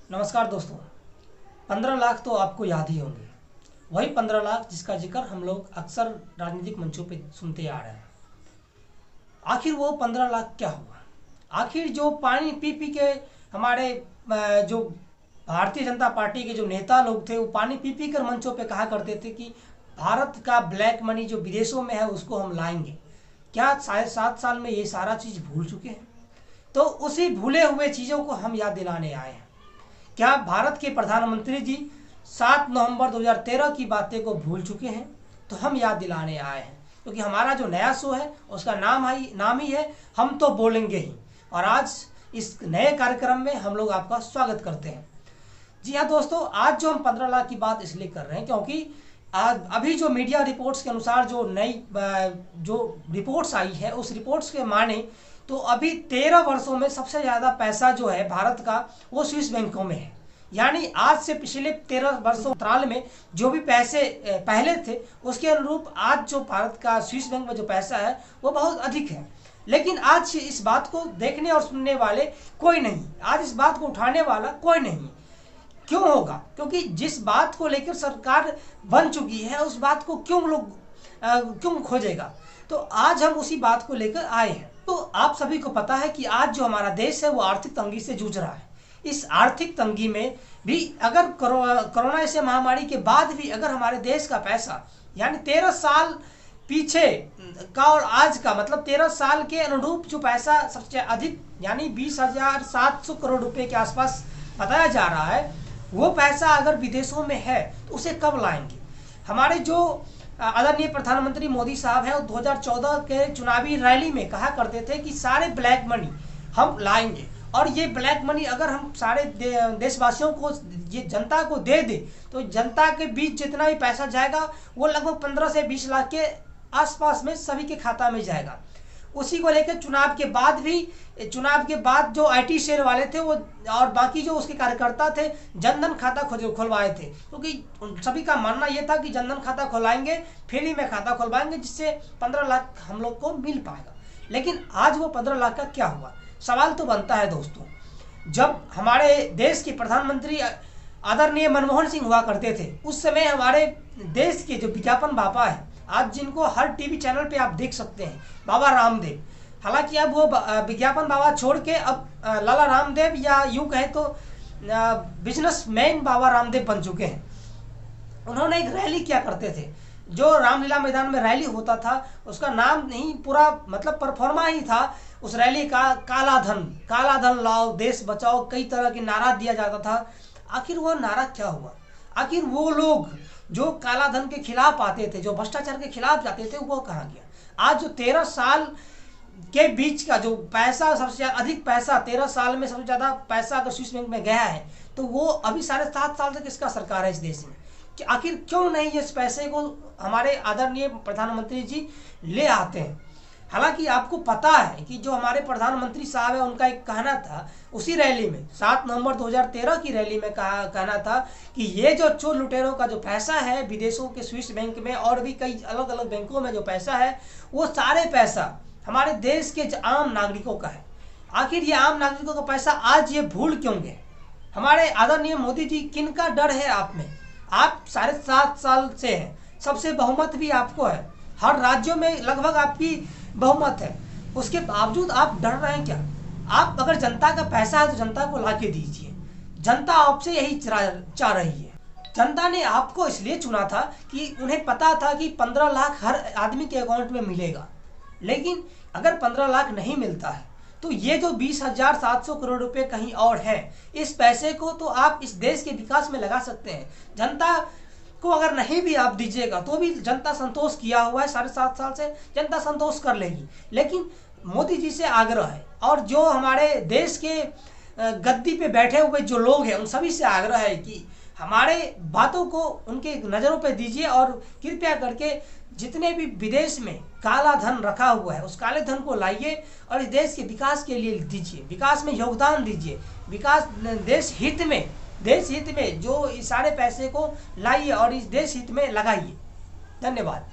नमस्कार दोस्तों। 15 लाख तो आपको याद ही होंगे। वही 15 लाख जिसका जिक्र हम लोग अक्सर राजनीतिक मंचों पे सुनते आ रहे हैं। आखिर वो 15 लाख क्या हुआ? आखिर जो पानी पी पी के हमारे जो भारतीय जनता पार्टी के जो नेता लोग थे वो पानी पी पी कर मंचों पे कहा करते थे कि भारत का ब्लैक मनी जो विदेशों में है उसको हम लाएंगे। क्या शायद 7 साल में ये सारा चीज़ भूल चुके हैं? तो उसी भूले हुए चीज़ों को हम याद दिलाने आए हैं। क्या भारत के प्रधानमंत्री जी 7 नवंबर 2013 की बातें को भूल चुके हैं? तो हम याद दिलाने आए हैं, क्योंकि हमारा जो नया शो है उसका नाम ही है हम तो बोलेंगे ही। और आज इस नए कार्यक्रम में हम लोग आपका स्वागत करते हैं। जी हाँ दोस्तों, आज जो हम 15 लाख की बात इसलिए कर रहे हैं क्योंकि आज अभी जो मीडिया रिपोर्ट्स के अनुसार जो नई जो रिपोर्ट्स आई है उस रिपोर्ट्स के माने तो अभी 13 वर्षों में सबसे ज़्यादा पैसा जो है भारत का वो स्विस बैंकों में है। यानी आज से पिछले 13 वर्षों अंतराल में जो भी पैसे पहले थे उसके अनुरूप आज जो भारत का स्विस बैंक में जो पैसा है वो बहुत अधिक है। लेकिन आज इस बात को देखने और सुनने वाले कोई नहीं, आज इस बात को उठाने वाला कोई नहीं। क्यों होगा? क्योंकि जिस बात को लेकर सरकार बन चुकी है उस बात को क्यों खोजेगा? तो आज हम उसी बात को लेकर आए हैं। तो आप सभी को पता है कि आज जो हमारा देश है वो आर्थिक तंगी से जूझ रहा है। इस आर्थिक तंगी में भी अगर कोरोना जैसे महामारी के बाद भी अगर हमारे देश का पैसा यानी 13 साल पीछे का और आज का मतलब 13 साल के अनुरूप जो पैसा सबसे अधिक यानी 20,700 करोड़ रुपए के आसपास बताया जा रहा है, वो पैसा अगर विदेशों में है तो उसे कब लाएंगे? हमारे जो आदरणीय प्रधानमंत्री मोदी साहब हैं वो 2014 के चुनावी रैली में कहा करते थे कि सारे ब्लैक मनी हम लाएंगे और ये ब्लैक मनी अगर हम सारे देशवासियों को ये जनता को दे दे तो जनता के बीच जितना भी पैसा जाएगा वो लगभग 15 से 20 लाख के आसपास में सभी के खाता में जाएगा। उसी को लेकर चुनाव के बाद जो आईटी शेयर वाले थे वो और बाकी जो उसके कार्यकर्ता थे जनधन खाता खुलवाए थे, क्योंकि सभी का मानना ये था कि जनधन खाता खुलवाएंगे, फ्री में खाता खुलवाएंगे जिससे 15 लाख हम लोग को मिल पाएगा। लेकिन आज वो 15 लाख का क्या हुआ? सवाल तो बनता है दोस्तों। जब हमारे देश के प्रधानमंत्री आदरणीय मनमोहन सिंह हुआ करते थे उस समय हमारे देश के जो विज्ञापन बाबा है, आज जिनको हर टीवी चैनल पे आप देख सकते हैं, बाबा रामदेव। हालांकि अब वो विज्ञापन बाबा छोड़ के अब लाला रामदेव या यूं कहे तो बिजनेसमैन बाबा रामदेव बन चुके हैं। उन्होंने एक रैली किया करते थे, जो रामलीला मैदान में रैली होता था उसका नाम नहीं पूरा मतलब परफॉर्मा ही था उस रैली का, काला धन लाओ देश बचाओ, कई तरह के नारा दिया जाता था। आखिर वो नारा क्या हुआ? आखिर वो लोग जो काला धन के खिलाफ आते थे, जो भ्रष्टाचार के खिलाफ जाते थे, वो कहाँ गया? आज जो 13 साल के बीच का जो पैसा सबसे अधिक पैसा 13 साल में सबसे ज्यादा पैसा अगर स्विस बैंक में गया है तो वो अभी 7.5 साल से किसका सरकार है इस देश में? कि आखिर क्यों नहीं इस पैसे को हमारे आदरणीय प्रधानमंत्री जी ले आते हैं? हालांकि आपको पता है कि जो हमारे प्रधानमंत्री साहब है उनका एक कहना था उसी रैली में 7 नवंबर 2013 की रैली में कहना था कि ये जो चोर लुटेरों का जो पैसा है विदेशों के स्विस बैंक में और भी कई अलग अलग बैंकों में जो पैसा है वो सारे पैसा हमारे देश के आम नागरिकों का है। आखिर ये आम नागरिकों का पैसा आज ये भूल क्यों गए? हमारे आदरणीय मोदी जी किनका डर है आप में? आप 7.5 साल से हैं, सबसे बहुमत भी आपको है, हर राज्यों में लगभग आपकी बहुमत है, उसके बावजूद आप डर रहे हैं क्या? आप अगर जनता का पैसा है तो जनता को लाके दीजिए। जनता आपसे यही चाह रही है। जनता ने आपको इसलिए चुना था कि उन्हें पता था कि 15 लाख हर आदमी के अकाउंट में मिलेगा। लेकिन अगर 15 लाख नहीं मिलता है तो ये जो 20,700 करोड़ रुपए कहीं और है, इस पैसे को तो आप इस देश के विकास में लगा सकते हैं। जनता को अगर नहीं भी आप दीजिएगा तो भी जनता संतोष किया हुआ है, 7.5 साल से जनता संतोष कर लेगी। लेकिन मोदी जी से आग्रह है और जो हमारे देश के गद्दी पे बैठे हुए जो लोग हैं उन सभी से आग्रह है कि हमारे बातों को उनके नज़रों पे दीजिए और कृपया करके जितने भी विदेश में काला धन रखा हुआ है उस काले धन को लाइए और इस देश के विकास के लिए दीजिए, विकास में योगदान दीजिए, विकास देश हित में जो इस सारे पैसे को लाइए और इस देश हित में लगाइए। धन्यवाद।